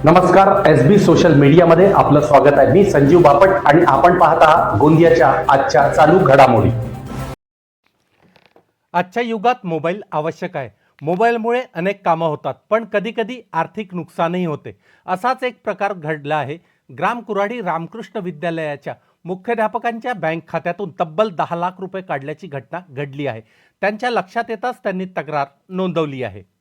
नमस्कार, SB social मीडियामध्ये आपलं स्वागत आहे. मी संजीव बापट आणि आपण पाहत आहात गोंदियाच्या आजच्या चालू घडामोडी. आजच्या युगात मोबाईल आवश्यक आहे. मोबाईलमुळे अनेक कामं होतात, पण कधीकधी आर्थिक नुकसानही होते. असाच एक प्रकार घडला आहे. ग्राम कुऱ्हाडी रामकृष्ण विद्यालयाच्या मुख्याध्यापकांच्या बँक खात्यातून तब्बल 10 लाख रुपये काढल्याची घटना घडली आहे. त्यांच्या लक्षात येताच त्यांनी तक्रार नोंदवली आहे.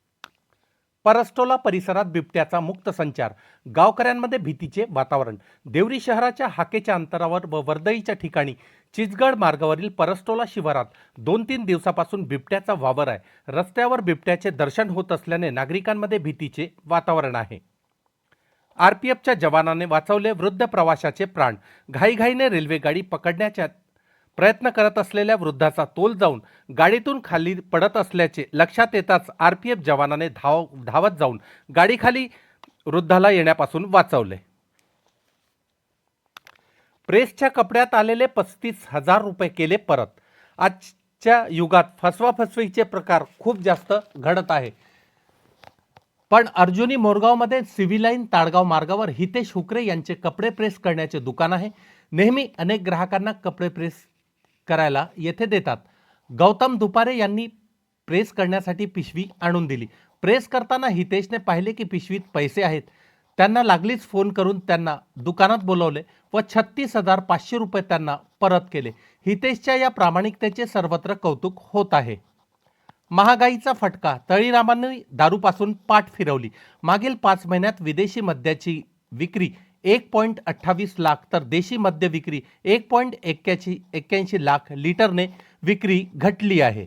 परस्टोला परिसरात बिबट्याचा मुक्त संचार, गावकऱ्यांमध्ये भीतीचे वातावरण. देवरी शहराच्या हाकेच्या अंतरावर व वर्दईच्या ठिकाणी चिचगड मार्गावरील परस्टोला शिवारात 2-3 दिवसापासून बिबट्याचा वावर आहे. रस्त्यावर बिबट्याचे दर्शन होत असल्याने नागरिकांमध्ये भीतीचे वातावरण आहे. आरपीएफच्या जवानाने वाचवले वृद्ध प्रवाशाचे प्राण. घाईघाईने रेल्वे गाडी पकडण्याचा प्रयत्न करत असलेल्या वृद्धाचा तोल जाऊन गाडीतून खाली पडत असल्याचे लक्षात येताच आरपीएफ जवानाने धावत जाऊन गाडीखाली वृद्धाला येण्यापासून वाचवले. प्रेसच्या कपड्यात आलेले 35,000 रुपये केले परत. आजच्या युगात फसवाफसवीचे प्रकार खूप जास्त घडत आहे. पण अर्जुनी मोरगावमध्ये सिव्हिल लाईन ताडगाव मार्गावर हितेश हुकरे यांचे कपडे प्रेस करण्याचे दुकान आहे. नेहमी अनेक ग्राहकांना कपडे प्रेस करायला येथे देतात. गौतम दुपारे यांनी प्रेस करण्यासाठी पिशवी आणून दिली. प्रेस करताना हितेशने पाहिले की पिशवीत पैसे आहेत. त्यांना लागलीच फोन करून त्यांना दुकानात बोलवले व 36,500 रुपये त्यांना परत केले. हितेशच्या या प्रामाणिकतेचे सर्वत्र कौतुक होत आहे. महागाईचा फटका, तळीरामांनी दारूपासून पाठ फिरवली. मागील 5 महिन्यात विदेशी मद्याची विक्री 1.28 लाख तर देशी मद्य विक्री 1.81 लाख लिटरने विक्री घटली आहे.